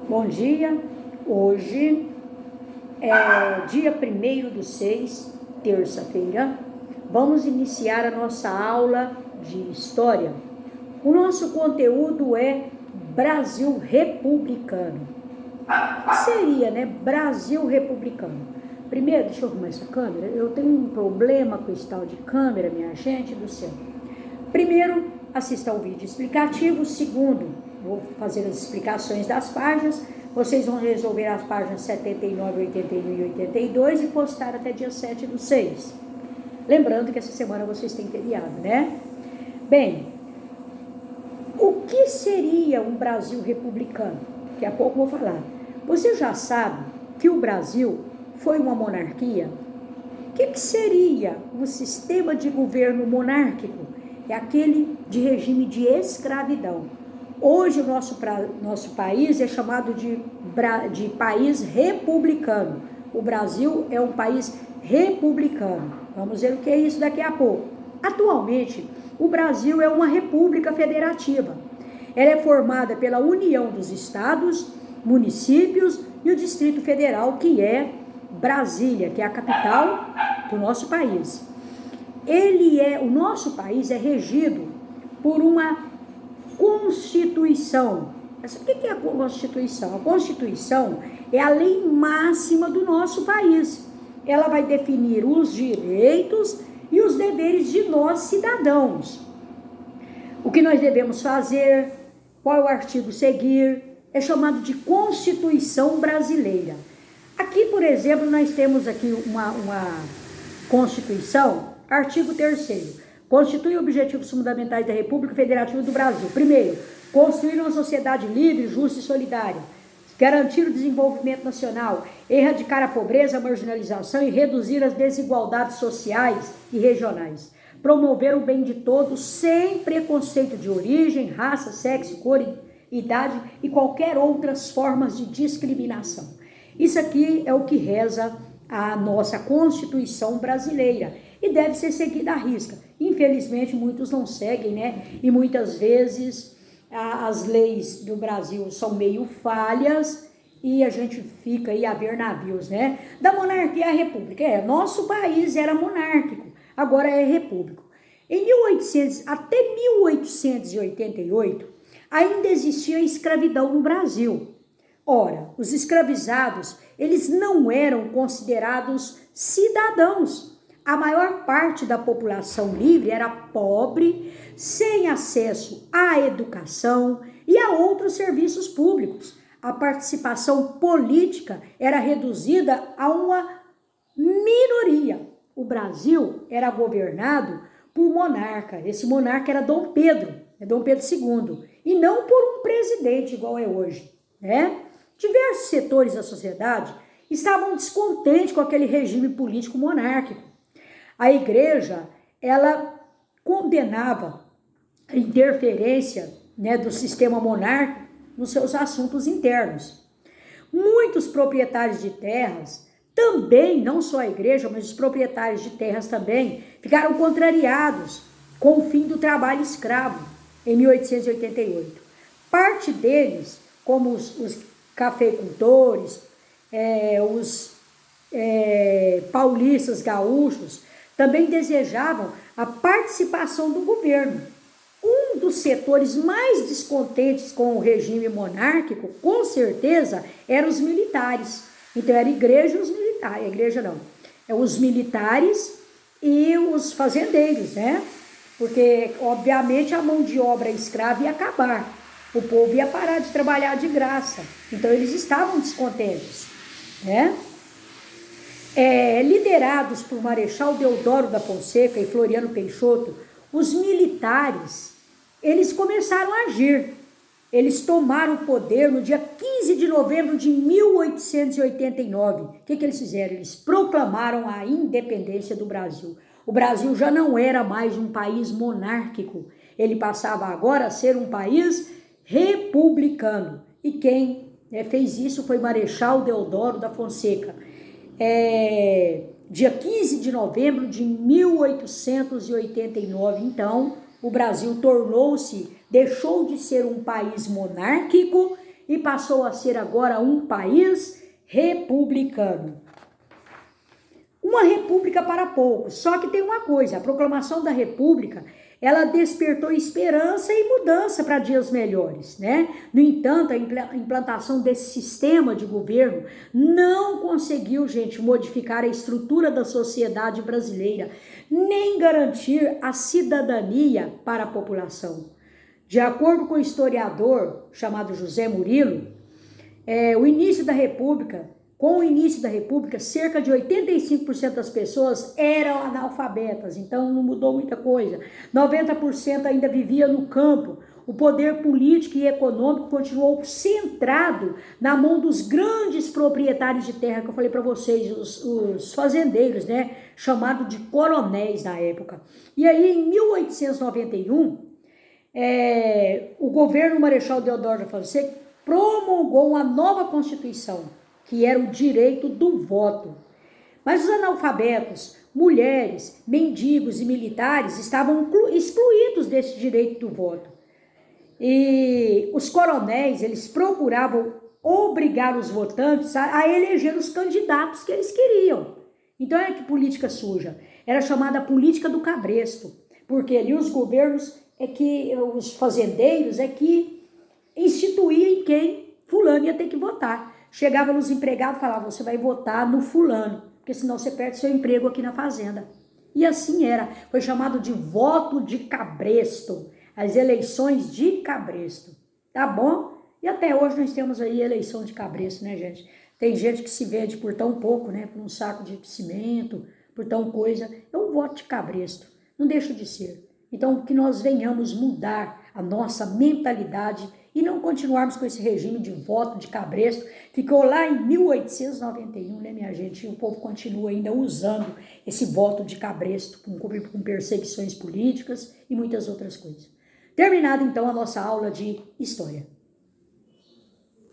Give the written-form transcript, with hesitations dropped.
Bom dia, hoje é dia 1º/6, terça-feira. Vamos iniciar a nossa aula de História. O nosso conteúdo é Brasil Republicano. O que seria, né? Brasil Republicano. Primeiro, deixa eu arrumar essa câmera. Eu tenho um problema com esse tal de câmera, minha gente do céu. Primeiro, assista ao vídeo explicativo. Segundo, vou fazer as explicações das páginas. Vocês vão resolver as páginas 79, 81 e 82 e postar até dia 7/6. Lembrando que essa semana vocês têm feriado, né? Bem, o que seria um Brasil republicano? Daqui a pouco eu vou falar. Você já sabe que o Brasil foi uma monarquia? O que seria um sistema de governo monárquico? É aquele de regime de escravidão. Hoje o nosso país é chamado de país republicano. O Brasil é um país republicano. Vamos ver o que é isso daqui a pouco. Atualmente, o Brasil é uma república federativa. Ela é formada pela união dos estados, municípios e o Distrito Federal, que é Brasília, que é a capital do nosso país. O nosso país é regido por uma Constituição. Mas o que é a Constituição? A Constituição é a lei máxima do nosso país. Ela vai definir os direitos e os deveres de nós, cidadãos. O que nós devemos fazer, qual é o artigo seguir, é chamado de Constituição Brasileira. Aqui, por exemplo, nós temos aqui uma Constituição, artigo 3º. Constitui objetivos fundamentais da República Federativa do Brasil. Primeiro, construir uma sociedade livre, justa e solidária. Garantir o desenvolvimento nacional, erradicar a pobreza, a marginalização e reduzir as desigualdades sociais e regionais. Promover o bem de todos sem preconceito de origem, raça, sexo, cor, idade e qualquer outras formas de discriminação. Isso aqui é o que reza a nossa Constituição brasileira e deve ser seguida à risca. Infelizmente, muitos não seguem, né? E muitas vezes as leis do Brasil são meio falhas e a gente fica aí a ver navios, né? Da monarquia à república. Nosso país era monárquico, agora é repúblico. Até 1888, ainda existia escravidão no Brasil. Ora, os escravizados, eles não eram considerados cidadãos. A maior parte da população livre era pobre, sem acesso à educação e a outros serviços públicos. A participação política era reduzida a uma minoria. O Brasil era governado por monarca. Esse monarca era Dom Pedro II, e não por um presidente igual é hoje, né? Diversos setores da sociedade estavam descontentes com aquele regime político monárquico. A igreja, ela condenava a interferência, né, do sistema monárquico nos seus assuntos internos. Muitos proprietários de terras, também, não só a igreja, mas os proprietários de terras também, ficaram contrariados com o fim do trabalho escravo em 1888. Parte deles, como os cafeicultores, os paulistas, gaúchos, também desejavam a participação do governo. Um dos setores mais descontentes com o regime monárquico, com certeza, eram os militares. Então, era a igreja e os militares. A igreja não. Os militares e os fazendeiros, né? Porque, obviamente, a mão de obra escrava ia acabar. O povo ia parar de trabalhar de graça. Então, eles estavam descontentes, né? Liderados por Marechal Deodoro da Fonseca e Floriano Peixoto, os militares, eles começaram a agir. Eles tomaram o poder no dia 15 de novembro de 1889. O que eles fizeram? Eles proclamaram a independência do Brasil. O Brasil já não era mais um país monárquico. Ele passava agora a ser um país republicano. E quem fez isso foi Marechal Deodoro da Fonseca. Dia 15 de novembro de 1889, então, o Brasil deixou de ser um país monárquico e passou a ser agora um país republicano. Uma república para poucos, só que tem uma coisa, a proclamação da república, ela despertou esperança e mudança para dias melhores, né? No entanto, a implantação desse sistema de governo não conseguiu, gente, modificar a estrutura da sociedade brasileira, nem garantir a cidadania para a população. De acordo com o historiador chamado José Murilo, com o início da República, cerca de 85% das pessoas eram analfabetas, então não mudou muita coisa. 90% ainda vivia no campo. O poder político e econômico continuou centrado na mão dos grandes proprietários de terra, que eu falei para vocês, os fazendeiros, né? Chamado de coronéis na época. E aí, em 1891, o governo Marechal Deodoro da Fonseca promulgou uma nova Constituição, que era o direito do voto. Mas os analfabetos, mulheres, mendigos e militares estavam excluídos desse direito do voto. E os coronéis, eles procuravam obrigar os votantes a eleger os candidatos que eles queriam. Então era que política suja? Era chamada política do cabresto, porque ali os governos, os fazendeiros que instituíam quem fulano ia ter que votar. Chegava nos empregados e falava, você vai votar no fulano, porque senão você perde seu emprego aqui na fazenda. E assim era, foi chamado de voto de cabresto, as eleições de cabresto, tá bom? E até hoje nós temos aí eleição de cabresto, né, gente? Tem gente que se vende por tão pouco, né, por um saco de cimento, por tão coisa, é um voto de cabresto, não deixa de ser. Então, que nós venhamos mudar a nossa mentalidade e não continuarmos com esse regime de voto de cabresto. Ficou lá em 1891, né, minha gente? E o povo continua ainda usando esse voto de cabresto com perseguições políticas e muitas outras coisas. Terminada, então, a nossa aula de História.